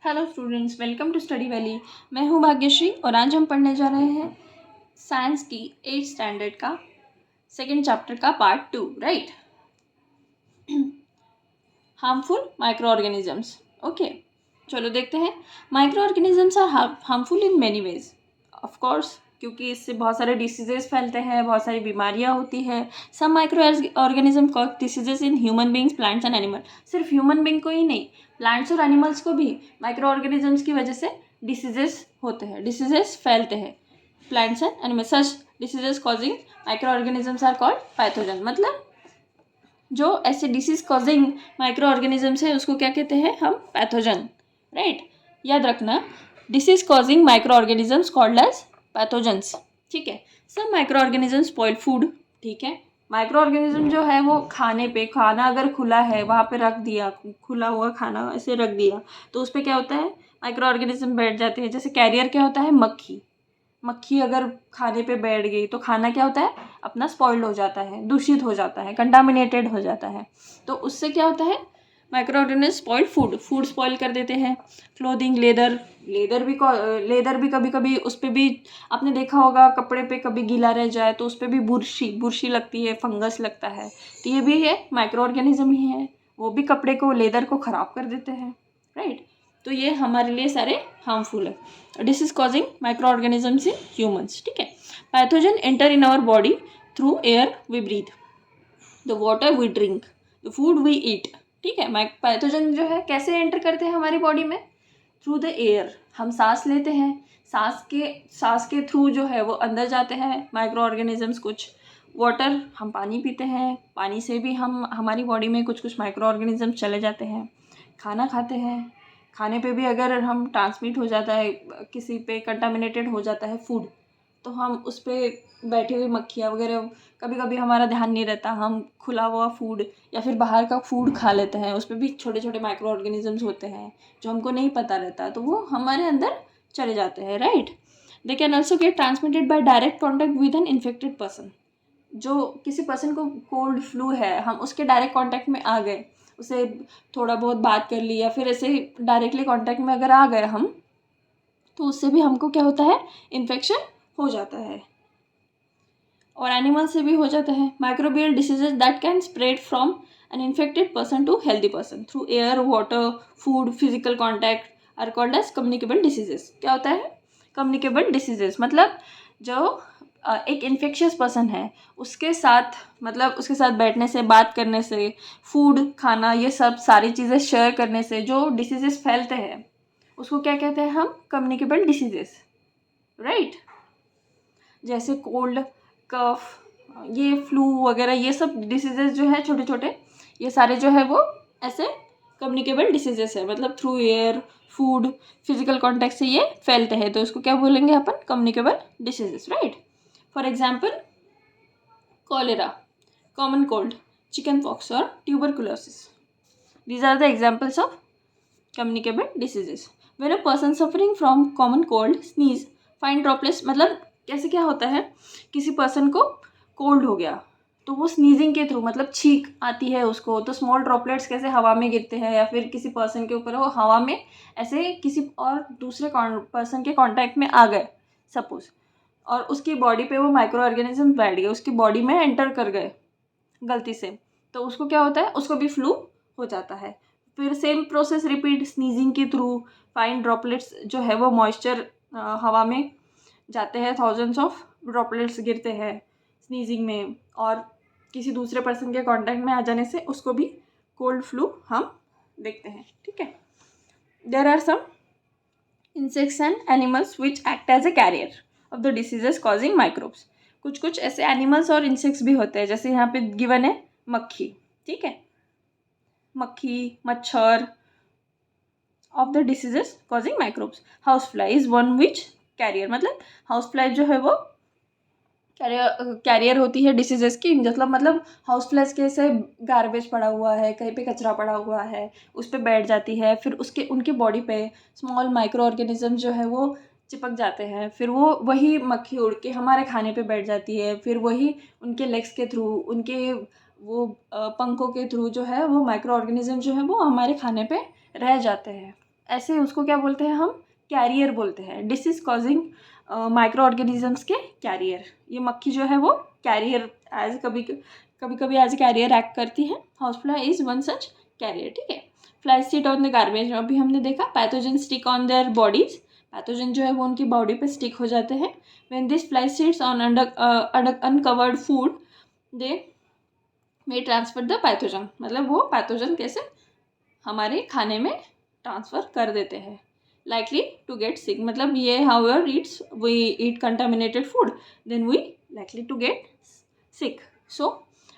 Hello students, welcome to Study Valley. मैं हूं भाग्यश्री और आज हम पढ़ने जा रहे हैं साइंस की 8th स्टैंडर्ड का सेकेंड चैप्टर का part 2, right. Harmful microorganisms. Okay, चलो देखते हैं। Microorganisms are harmful in many ways, of course, क्योंकि इससे बहुत सारे डिसीजेस फैलते हैं, बहुत सारी बीमारियां होती है। Some microorganism cause diseases in human beings, plants and animal. सिर्फ ह्यूमन बींग को ही नहीं, प्लांट्स और एनिमल्स को भी माइक्रो ऑर्गेनिजम्स की वजह से डिसीजेस होते हैं, डिसीजेस फैलते हैं। Plants and animals, such diseases causing microorganisms are called pathogen. मतलब जो ऐसे डिसीज कॉजिंग माइक्रो ऑर्गेनिजम्स है उसको क्या कहते हैं हम? Pathogen, right. याद रखना, disease causing microorganisms called as pathogens, ठीक है। सब माइक्रो ऑर्गेनिज्म स्पॉइल फूड, ठीक है। माइक्रो ऑर्गेनिज्म जो है वो खाना अगर खुला है, वहाँ पे रख दिया, खुला हुआ खाना ऐसे रख दिया, तो उस पर क्या होता है? माइक्रो ऑर्गेनिज्म बैठ जाते हैं। जैसे कैरियर क्या होता है? मक्खी। मक्खी अगर खाने पे बैठ गई तो खाना क्या होता है? अपना स्पॉइल्ड हो जाता है, दूषित हो जाता है, कंटामिनेटेड हो जाता है। तो उससे क्या होता है? Micro organism spoiled food spoil कर देते हैं। क्लोथिंग, लेदर भी कभी कभी उस पर भी आपने देखा होगा, कपड़े पे कभी गीला रह जाए तो उस पर भी बुरशी लगती है, फंगस लगता है। तो ये भी है, माइक्रो ऑर्गेनिज्म ही है, वो भी कपड़े को, लेदर को ख़राब कर देते हैं, राइट। तो ये हमारे लिए सारे हार्मफुल है। Disease causing microorganisms in humans, ठीक है। Pathogen enter in our body through air we breathe, the water we drink, the food we eat, ठीक है। पैथोजन जो है कैसे एंटर करते हैं हमारी बॉडी में? थ्रू द एयर, हम सांस लेते हैं, सांस के थ्रू जो है वो अंदर जाते हैं माइक्रो ऑर्गेनिजम्स कुछ। वाटर, हम पानी पीते हैं, पानी से भी हमारी बॉडी में कुछ कुछ माइक्रो ऑर्गेनिजम्स चले जाते हैं। खाना खाते हैं, खाने पे भी अगर हम ट्रांसमिट हो जाता है, किसी पे कंटामिनेटेड हो जाता है फूड, तो हम उस पर बैठी हुई मक्खियाँ वगैरह, कभी कभी हमारा ध्यान नहीं रहता, हम खुला हुआ फूड या फिर बाहर का फूड खा लेते हैं, उस पर भी छोटे छोटे माइक्रो ऑर्गेनिजम्स होते हैं जो हमको नहीं पता रहता, तो वो हमारे अंदर चले जाते हैं, right. They can also get transmitted by direct contact with N infected person. जो किसी पर्सन को कोल्ड फ्लू है, हम उसके डायरेक्ट कॉन्टैक्ट में आ गए, उसे थोड़ा बहुत बात कर ली या फिर ऐसे ही डायरेक्टली कॉन्टैक्ट में अगर आ गए हम, तो उससे भी हमको क्या होता है? इन्फेक्शन हो जाता है। और एनिमल से भी हो जाता है। Microbial diseases that can spread from an infected person to healthy person through air, water, food, physical contact are called as communicable diseases. क्या होता है कम्युनिकेबल डिसीजेस? मतलब जो एक इन्फेक्शियस पर्सन है, उसके साथ, मतलब उसके साथ बैठने से, बात करने से, फूड खाना, ये सब सारी चीज़ें शेयर करने से जो डिसीजेस फैलते हैं उसको क्या कहते हैं हम? Communicable diseases, right. जैसे कोल्ड, कफ, ये फ्लू वगैरह, ये सब डिसीजेस जो है छोटे छोटे, ये सारे जो है वो ऐसे कम्युनिकेबल डिसीजेस है। मतलब through air, food, physical contact से ये फैलते हैं, तो इसको क्या बोलेंगे अपन? Communicable diseases, right. For example, cholera, common cold, chicken pox और tuberculosis, these are the examples of communicable diseases. When a person suffering from common cold sneeze find droplets, मतलब कैसे क्या होता है? किसी पर्सन को कोल्ड हो गया तो वो स्नीजिंग के थ्रू, मतलब छींक आती है उसको, तो स्मॉल ड्रॉपलेट्स कैसे हवा में गिरते हैं, या फिर किसी पर्सन के ऊपर वो हवा में ऐसे किसी और दूसरे पर्सन के कांटेक्ट में आ गए सपोज, और उसकी बॉडी पे वो माइक्रो ऑर्गेनिज्म बैठ गए, उसकी बॉडी में एंटर कर गए गलती से, तो उसको क्या होता है? उसको भी फ्लू हो जाता है। फिर सेम प्रोसेस रिपीट, स्नीजिंग के थ्रू फाइन ड्रॉपलेट्स जो है वो मॉइस्चर हवा में जाते हैं, थाउजेंड्स ऑफ ड्रॉपलेट्स गिरते हैं स्नीजिंग में, और किसी दूसरे पर्सन के कांटेक्ट में आ जाने से उसको भी कोल्ड फ्लू हम देखते हैं, ठीक है। There are some insects and animals which act as a carrier of the diseases causing microbes. कुछ कुछ ऐसे एनिमल्स और इंसेक्ट्स भी होते हैं, जैसे यहाँ पे गिवन है मक्खी, ठीक है। मक्खी, मच्छर of the diseases causing microbes. House fly is one which carrier, मतलब हाउस फ्लाई जो है वो कैरियर होती है डिसीजेस की। मतलब हाउस फ्लाई कैसे, गार्बेज पड़ा हुआ है, कहीं पे कचरा पड़ा हुआ है, उस पर बैठ जाती है, फिर उनकी बॉडी पे स्मॉल माइक्रो ऑर्गेनिज्म जो है वो चिपक जाते हैं, फिर वो वही मक्खी उड़ के हमारे खाने पे बैठ जाती है, फिर वही उनके लेग्स के थ्रू, उनके वो पंखों के थ्रू जो है वो माइक्रो ऑर्गेनिज्म जो है वो हमारे खाने पे रह जाते हैं, ऐसे उसको क्या बोलते हैं हम, कैरियर बोलते हैं, डिसीज कॉजिंग माइक्रो ऑर्गेनिजम्स के कैरियर। ये मक्खी जो है वो कैरियर एज कभी कभी एज कैरियर एक्ट करती है। House fly is one such carrier, ठीक है। Fly sit on the garbage, अभी हमने देखा pathogen stick on their bodies, pathogen जो है वो उनकी बॉडी पे स्टिक हो जाते हैं। When this fly sits on uncovered food they may transfer the pathogen, मतलब वो पैथोजन कैसे हमारे खाने में ट्रांसफ़र कर देते हैं। लाइकली टू गेट सिक, मतलब ये however eats we eat contaminated food then we likely to get sick. So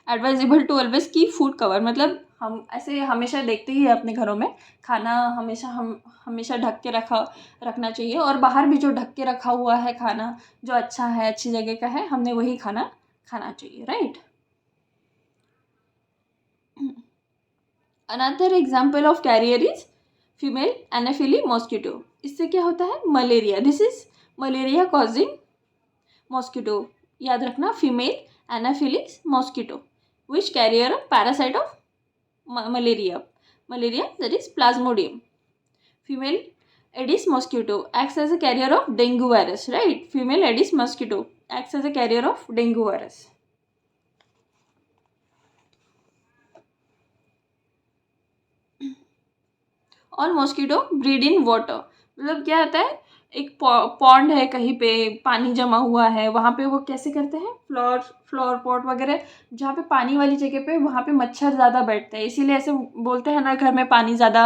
advisable to always keep food cover, मतलब हम ऐसे हमेशा देखते ही है अपने घरों में खाना हमेशा ढक के रखना चाहिए, और बाहर भी जो ढक के रखा हुआ है खाना जो अच्छा है, अच्छी जगह का है, हमने वही खाना खाना चाहिए, right. Another example of carrier is female anopheles mosquito. इससे क्या होता है, malaria, this is malaria causing mosquito, याद रखना, female anopheles mosquito which carrier of parasite of malaria that is plasmodium. Female aedes mosquito acts as a carrier of dengue virus, right? Female Aedes mosquito acts as a carrier of dengue virus. और mosquito breed in water, मतलब क्या होता है, एक pond है कहीं पे, पानी जमा हुआ है, वहाँ पे वो कैसे करते हैं, फ्लोर पॉट वगैरह जहाँ पे पानी वाली जगह पे, वहाँ पे मच्छर ज़्यादा बैठते हैं, इसीलिए ऐसे बोलते हैं ना, घर में पानी ज़्यादा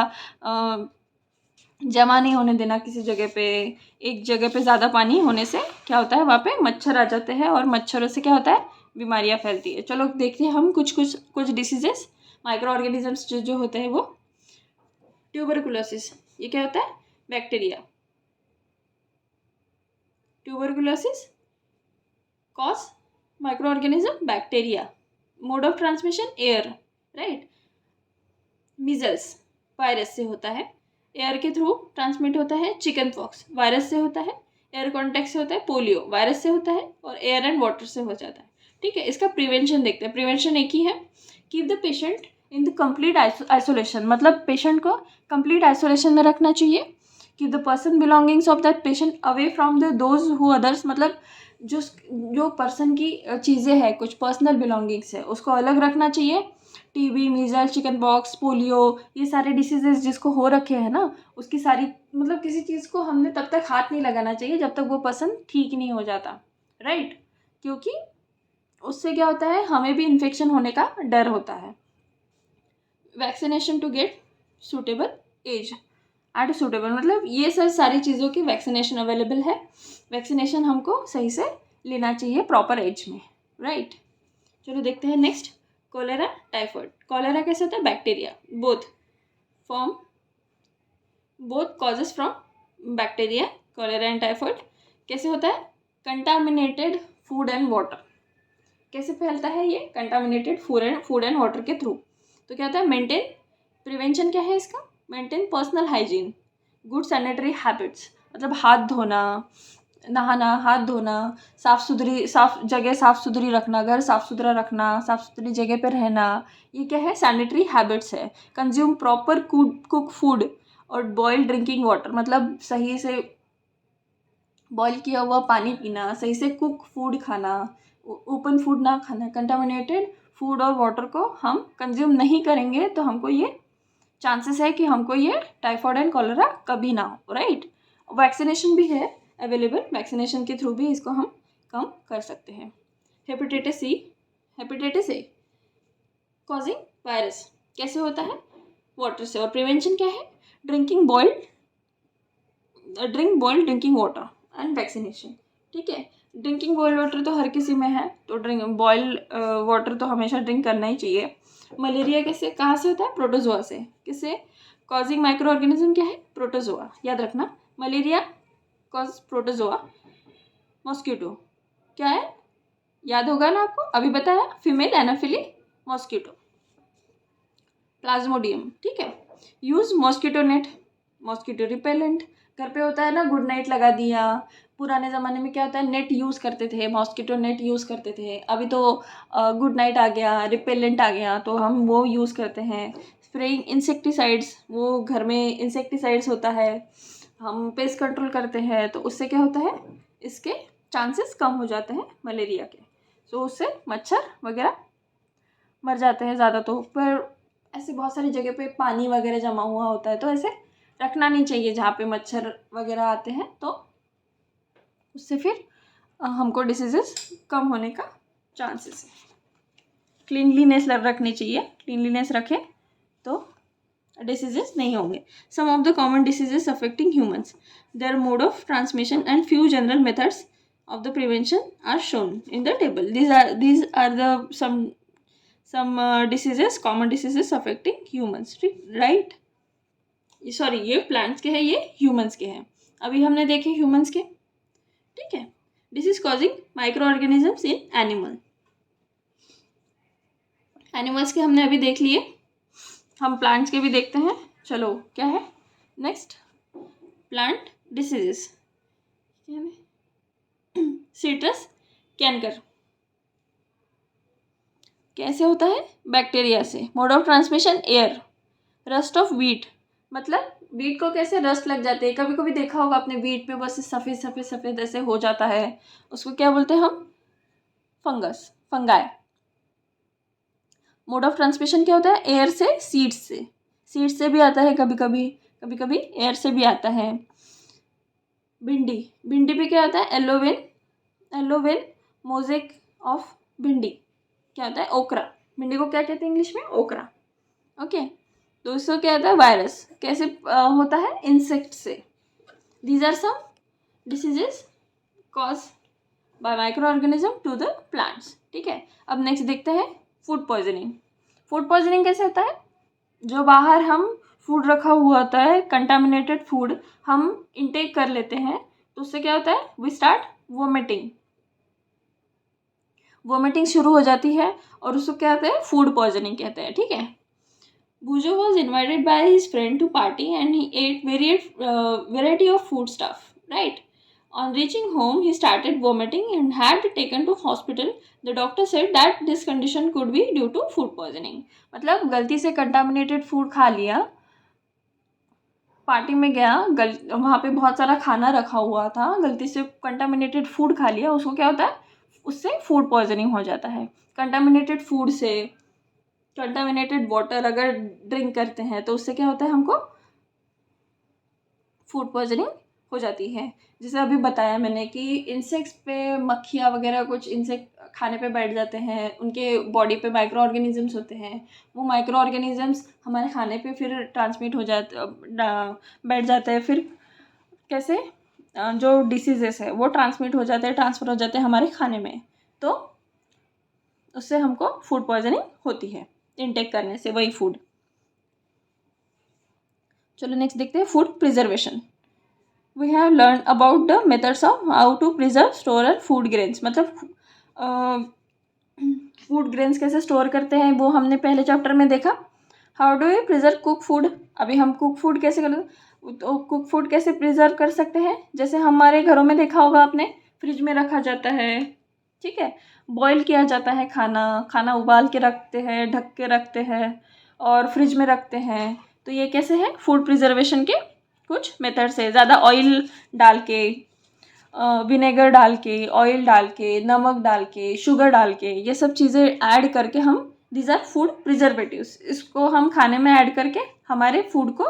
जमा नहीं होने देना किसी जगह पे। एक जगह पे ज़्यादा पानी होने से क्या होता है, वहाँ पे मच्छर आ जाते हैं, और मच्छरों से क्या होता है, बीमारियाँ फैलती है। चलो देखते हैं हम कुछ डिसीजेस माइक्रो ऑर्गेनिजम्स जो होते हैं वो। ट्यूबरकुलोसिस, ये क्या होता है, bacteria. Tuberculosis cause micro organism bacteria. Mode of transmission air, right. Measles virus से होता है, एयर के थ्रू ट्रांसमिट होता है। चिकन पॉक्स वायरस से होता है, एयर कॉन्टैक्ट से होता है। पोलियो वायरस से होता है, और एयर एंड वाटर से हो जाता है, ठीक है। इसका प्रिवेंशन देखते हैं। प्रिवेंशन एक ही है, keep the patient in the complete isolation, मतलब पेशेंट को कंप्लीट आइसोलेशन में रखना चाहिए। Keep the person belongings of that patient away from the those who others, मतलब जो पर्सन की चीज़ें हैं, कुछ पर्सनल बिलोंगिंग्स है, उसको अलग रखना चाहिए। टीबी, मीजल, चिकन पॉक्स, पोलियो, ये सारे डिसीजेज जिसको हो रखे हैं ना, उसकी सारी, मतलब किसी चीज़ को हमने तब तक हाथ नहीं लगाना चाहिए जब तक वो पर्सन ठीक नहीं हो जाता, राइट। क्योंकि उससे क्या होता है, हमें भी इन्फेक्शन होने का डर होता है। Vaccination to get suitable age at suitable, मतलब ये सारी चीज़ों की वैक्सीनेशन अवेलेबल है। वैक्सीनेशन हमको सही से लेना चाहिए प्रॉपर एज में, राइट। चलो देखते हैं नेक्स्ट, कोलेरा टाइफाइड। कोलेरा कैसे होता है, bacteria, both causes from bacteria. Cholera and typhoid कैसे होता है, कंटामिनेटेड फूड एंड वाटर। कैसे फैलता है ये, कंटामिनेटेड फूड एंड वाटर के थ्रू। तो क्या होता है, मेंटेन, प्रिवेंशन क्या है इसका, maintain personal hygiene, good sanitary habits, मतलब हाथ धोना, नहाना, हाथ धोना, साफ़ सुथरी रखना, घर साफ़ सुथरा रखना, साफ़ सुथरी जगह पर रहना, ये क्या है, सैनिटरी हैबिट्स है। कंज्यूम प्रॉपर कुक फूड और बॉइल्ड ड्रिंकिंग वाटर, मतलब सही से बॉईल किया हुआ पानी पीना, सही से कुक फूड खाना, ओपन फूड ना खाना। कंटामिनेटेड फूड और वाटर को हम कंज्यूम नहीं करेंगे तो हमको ये चांसेस है कि हमको ये टाइफाइड एंड कॉलेरा कभी ना हो, राइट। वैक्सीनेशन भी है अवेलेबल, वैक्सीनेशन के थ्रू भी इसको हम कम कर सकते हैं। हेपेटाइटिस ए कॉजिंग वायरस कैसे होता है, वाटर से। और प्रिवेंशन क्या है, drink boiled drinking water and vaccination, ठीक है। ड्रिंकिंग बॉइल्ड वाटर तो हर किसी में है, तो बॉइल्ड वाटर तो हमेशा ड्रिंक करना ही चाहिए। मलेरिया कैसे, कहाँ से होता है, प्रोटोजोआ से। किससे, कॉजिंग माइक्रो ऑर्गेनिज्म क्या है, प्रोटोजोआ, याद रखना। मलेरिया कॉज प्रोटोजोआ, मॉस्किटो क्या है, याद होगा ना आपको, अभी बताया, फीमेल एनाफिली मॉस्किटो, प्लाज्मोडियम, ठीक है। Use mosquito net, mosquito repellent, घर पे होता है ना, गुड नाइट लगा दिया। पुराने ज़माने में क्या होता है, नेट यूज़ करते थे, मॉस्किटो नेट यूज़ करते थे। अभी तो गुड नाइट आ गया, रिपेलेंट आ गया, तो हम वो यूज़ करते हैं। स्प्रेइंग इंसेक्टिसाइड्स, वो घर में इंसेक्टिसाइड्स होता है, हम पेस्ट कंट्रोल करते हैं, तो उससे क्या होता है, इसके चांसेस कम हो जाते हैं मलेरिया के। तो उससे मच्छर वगैरह मर जाते हैं ज़्यादा। तो पर ऐसे बहुत सारी जगह पे पानी वगैरह जमा हुआ होता है, तो ऐसे रखना नहीं चाहिए जहाँ पे मच्छर वगैरह आते हैं, तो उससे फिर हमको डिसीजेस कम होने का चांसेस है। क्लीनलीनेस रखनी चाहिए, क्लीनलीनेस रखें तो डिसीजेस नहीं होंगे। Some of the common diseases affecting humans, their mode of transmission and few general methods of the prevention are shown in the table. These are the some diseases, common diseases affecting humans, right? Sorry, ये plants के हैं, ये humans के हैं। अभी हमने देखे humans के, ठीक है। Disease causing microorganisms in animal, animals के हमने अभी देख लिए, हम प्लांट्स के भी देखते हैं। चलो क्या है नेक्स्ट, प्लांट डिसीजेस। सिट्रस कैनकर कैसे होता है, बैक्टीरिया से। Mode of transmission air, rust of wheat, मतलब वीट को कैसे रस्ट लग जाते हैं, कभी कभी देखा होगा आपने वीट पे बस सफ़ेद सफ़ेद सफ़ेद ऐसे हो जाता है, उसको क्या बोलते हैं हम, fungus, fungi. Mode of transmission क्या होता है, एयर से, सीड्स से भी आता है, कभी कभी एयर से भी आता है। भिंडी पे क्या होता है, एलोवेन मोजेक ऑफ भिंडी क्या होता है, ओकरा। भिंडी को क्या कहते हैं इंग्लिश में, ओकरा, ओके। तो इसको क्या होता है, वायरस, कैसे होता है, इंसेक्ट से। These are some diseases cause by micro organism to the plants, ठीक है। अब नेक्स्ट देखते हैं फूड पॉइजनिंग। फूड पॉइजनिंग कैसे होता है, जो बाहर हम फूड रखा हुआ होता है, कंटामिनेटेड फूड हम इंटेक कर लेते हैं, तो उससे क्या होता है, वी स्टार्ट वोमिटिंग शुरू हो जाती है, और उसको क्या कहते हैं, फूड पॉइजनिंग कहते हैं, ठीक है। Bujo was invited by his friend to party and he ate variety of food stuff, right? On reaching home, he started vomiting and had taken to hospital. The doctor said that this condition could be due to food poisoning. मतलब गलती से contaminated food खा लिया, party में गया, वहाँ पे बहुत सारा खाना रखा हुआ था, गलती से कंटामिनेटेड फूड खा लिया, उसको क्या होता है, उससे फूड पॉइजनिंग हो जाता है। कंटामिनेटेड फूड से, कंटामिनेटेड वाटर अगर ड्रिंक करते हैं तो उससे क्या होता है, हमको फूड पॉइजनिंग हो जाती है। जैसे अभी बताया मैंने कि इंसेक्ट्स पे, मक्खियाँ वगैरह कुछ इंसेक्ट खाने पे बैठ जाते हैं, उनके बॉडी पे माइक्रो ऑर्गेनिजम्स होते हैं, वो माइक्रो ऑर्गेनिजम्स हमारे खाने पे फिर ट्रांसमिट हो जाते, बैठ जाते हैं, फिर कैसे जो डिसीजेस है वो ट्रांसमिट हो जाते हैं, ट्रांसफ़र हो जाते हैं हमारे खाने में, तो उससे हमको फूड पॉइजनिंग होती है इनटेक करने से वही फूड। चलो नेक्स्ट देखते हैं food preservation. We have learn about the methods of how to preserve, store and food grains, मतलब फूड ग्रेन्स कैसे स्टोर करते हैं वो हमने पहले चैप्टर में देखा। How do you preserve cook food, अभी हम कुक फूड कैसे करते, तो कुक फूड कैसे प्रिजर्व कर सकते हैं, जैसे हमारे घरों में देखा होगा आपने, फ्रिज में रखा जाता है, ठीक है, बॉईल किया जाता है खाना उबाल के रखते हैं, ढक के रखते हैं और फ्रिज में रखते हैं। तो ये कैसे है, फूड प्रिजर्वेशन के कुछ मेथड्स है। ज़्यादा ऑयल डाल के, विनेगर डाल के, ऑयल डाल के, नमक डाल के, शुगर डाल के, ये सब चीज़ें ऐड करके हम, दीज आर फूड प्रिजर्वेटिव्स, इसको हम खाने में ऐड करके हमारे फूड को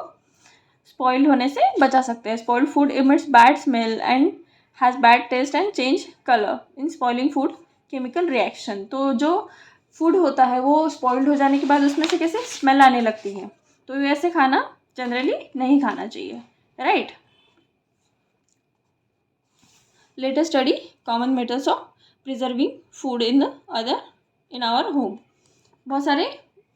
स्पॉइल होने से बचा सकते हैं। Spoiled food emits bad smell and has bad taste and change colour in spoiling food chemical reaction. तो जो फूड होता है वो स्पॉइल्ड हो जाने के बाद उसमें से कैसे स्मेल आने लगती है, तो ऐसे खाना जनरली नहीं खाना चाहिए, right. Latest study common methods of preserving food in our home. बहुत सारे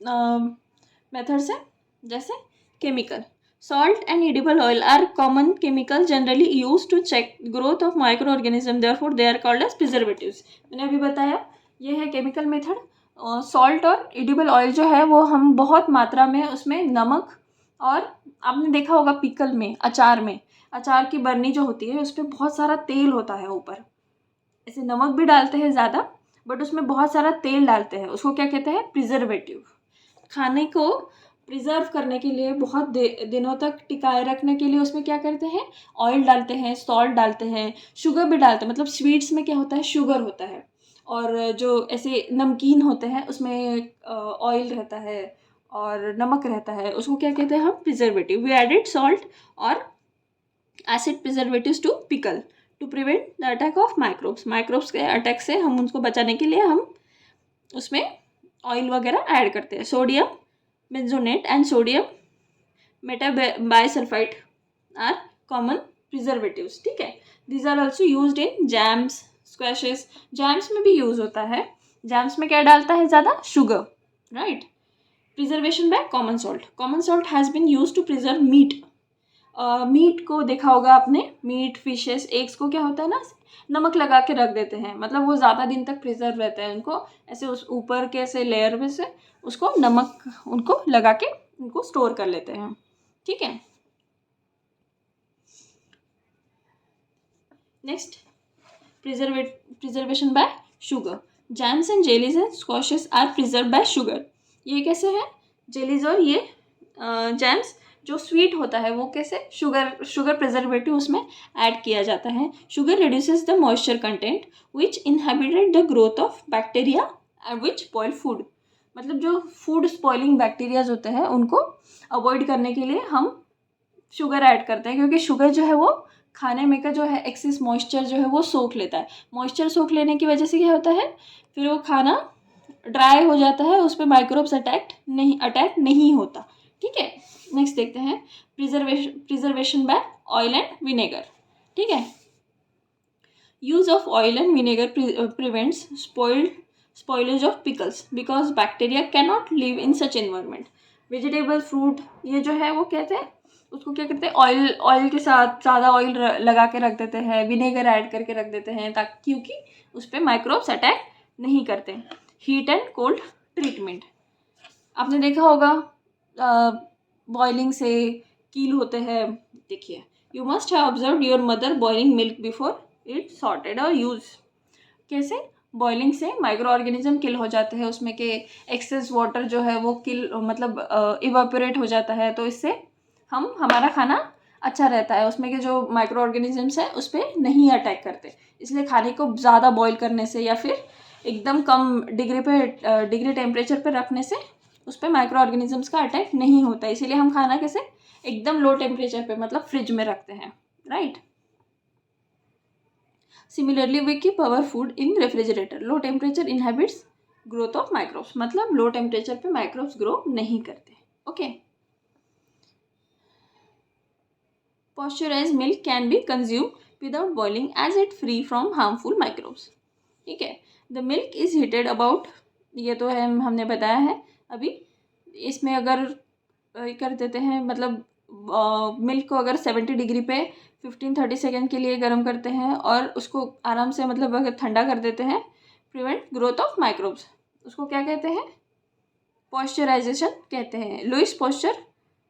मेथड्स हैं, जैसे chemical, salt and edible oil are common chemicals generally used to check growth of microorganism, therefore they are called as preservatives। मैंने अभी बताया ये है chemical method. Salt और एडिबल ऑयल जो है वो हम बहुत मात्रा में उसमें नमक, और आपने देखा होगा पिकल में, अचार की बर्नी जो होती है उस पर बहुत सारा तेल होता है ऊपर, ऐसे नमक भी डालते हैं ज़्यादा बट उसमें बहुत सारा तेल डालते हैं, उसको क्या कहते हैं, प्रिजर्वेटिव। खाने को प्रिजर्व करने के लिए, बहुत दिनों तक टिकाए रखने के लिए उसमें क्या करते हैं, ऑयल डालते हैं, सॉल्ट डालते हैं, शुगर भी डालते हैं। मतलब स्वीट्स में क्या होता है, शुगर होता है, और जो ऐसे नमकीन होते हैं उसमें ऑयल रहता है और नमक रहता है, उसको क्या कहते हैं हम, प्रिजर्वेटिव। वी एडेड सॉल्ट और acid preservatives to pickle to prevent the attack of microbes. Microbes के अटैक से हम उनको बचाने के लिए हम उसमें ऑयल वगैरह ऐड करते हैं। Sodium benzoate and sodium metabisulphite are common preservatives, ठीक है। These are also used in jams, squashes. Jams में भी यूज होता है। जैम्स में क्या डालता है ज़्यादा, sugar, right. Preservation by common salt. Common salt has been use to preserve meat. Meat को देखा होगा आपने, मीट, फिशेस, एग्स को क्या होता है ना, नमक लगा के रख देते हैं, मतलब वो ज़्यादा दिन तक प्रिजर्व रहते हैं। उनको ऐसे उस ऊपर के ऐसे लेयर में से उसको नमक उनको लगा के उनको स्टोर कर लेते हैं, ठीक है। Next, preservation by sugar. Jams and jellies and squashes are preserve by sugar. ये कैसे है, जेलीज और ये जैम्स जो स्वीट होता है वो कैसे, शुगर प्रिजर्वेटिव उसमें ऐड किया जाता है। Sugar reduces the moisture content which inhabited the growth of bacteria and which spoil food. मतलब जो फूड स्पॉइलिंग बैक्टीरियाज होते हैं उनको अवॉइड करने के लिए हम शुगर ऐड करते हैं, क्योंकि शुगर जो है वो खाने में का जो है एक्सेस मॉइस्चर जो है वो सोख लेता है। मॉइस्चर सोख लेने की वजह से क्या होता है, फिर वो खाना ड्राई हो जाता है, उस पर माइक्रोब्स अटैक नहीं होता, ठीक है। नेक्स्ट देखते हैं, preservation by oil and vinegar, ठीक है। Use of oil and vinegar prevents spoilage of pickles because bacteria can not live in such environment. Vegetable, fruit, ये जो है वो कहते हैं उसको क्या करते हैं, ऑयल के साथ ज़्यादा ऑयल लगा के रख देते हैं, विनेगर ऐड करके रख देते हैं, ताकि क्योंकि उस पर माइक्रोब्स अटैक नहीं करते। हीट एंड कोल्ड ट्रीटमेंट, आपने देखा होगा बॉइलिंग से कील होते हैं। देखिए, you must have observed your mother boiling milk before it sorted और यूज। कैसे, बॉइलिंग से माइक्रो ऑर्गेनिज्म किल हो जाते हैं, उसमें के एक्सेस वाटर जो है वो किल मतलब इवापोरेट हो जाता है, तो इससे हमारा खाना अच्छा रहता है, उसमें के जो माइक्रो ऑर्गेनिजम्स है उस पर नहीं अटैक करते। इसलिए खाने को ज़्यादा बॉईल करने से या फिर एकदम कम डिग्री टेम्परेचर पे रखने से उस पर माइक्रो ऑर्गेनिजम्स का अटैक नहीं होता। इसीलिए हम खाना कैसे एकदम लो टेम्परेचर पे मतलब फ्रिज में रखते हैं, right. Similarly we keep our food in refrigerator. Low temperature inhibits growth of microbes, मतलब लो टेम्परेचर पे माइक्रोब्स ग्रो नहीं करते, okay. Pasteurized milk can be consumed without boiling as it free from harmful microbes, ठीक है। The milk is heated about, ये तो है हमने बताया है अभी। इसमें अगर कर देते हैं मतलब मिल्क को अगर 70 डिग्री पे 15-30 सेकेंड के लिए गर्म करते हैं और उसको आराम से मतलब अगर ठंडा कर देते हैं, प्रिवेंट ग्रोथ ऑफ माइक्रोब्स, उसको क्या कहते हैं, पॉस्चराइजेशन कहते हैं। Louis Pasteur,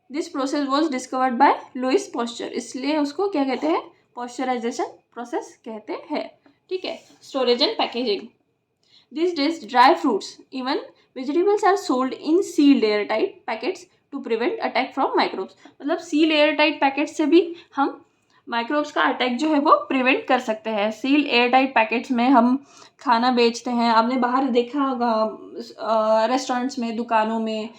this process was discovered by Louis Pasteur, इसलिए उसको क्या कहते हैं, पॉस्चराइजेशन प्रोसेस कहते हैं, ठीक है। Storage and packaging, this days dry fruits even vegetables are sold in sealed air tight packets to prevent attack from microbes. मतलब सील एयर टाइट पैकेट से भी हम माइक्रोब्स का अटैक जो है वो प्रिवेंट कर सकते हैं। सील एयर टाइट पैकेट्स में हम खाना बेचते हैं, आपने बाहर देखा होगा रेस्टोरेंट्स में, दुकानों में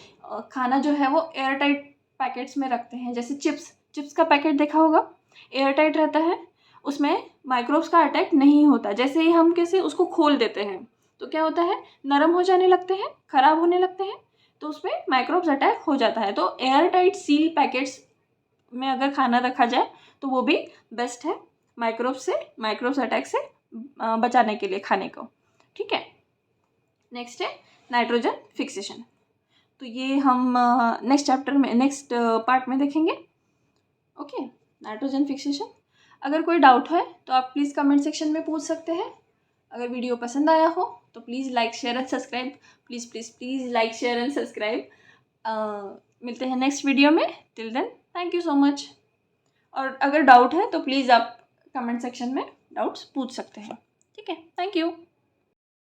खाना जो है वो एयर टाइट पैकेट्स में रखते हैं। जैसे चिप्स का पैकेट देखा होगा, एयर टाइट रहता है, उसमें माइक्रोब्स का अटैक नहीं होता। जैसे ही हम कैसे उसको खोल देते हैं तो क्या होता है, नरम हो जाने लगते हैं, ख़राब होने लगते हैं, तो उस पर माइक्रोब्स अटैक हो जाता है। तो एयर टाइट सील पैकेट्स में अगर खाना रखा जाए तो वो भी बेस्ट है माइक्रोब्स अटैक से बचाने के लिए खाने को, ठीक है। नेक्स्ट है नाइट्रोजन फिक्सेशन, तो ये हम नेक्स्ट चैप्टर में, नेक्स्ट पार्ट में देखेंगे, ओके। नाइट्रोजन फिक्सेशन, अगर कोई डाउट है तो आप प्लीज़ कमेंट सेक्शन में पूछ सकते हैं। अगर वीडियो पसंद आया हो तो please like share and subscribe, please please please like share and subscribe. मिलते हैं नेक्स्ट वीडियो में, till then thank you so much. और अगर डाउट है तो प्लीज़ आप कमेंट सेक्शन में डाउट्स पूछ सकते हैं, ठीक है। Thank you.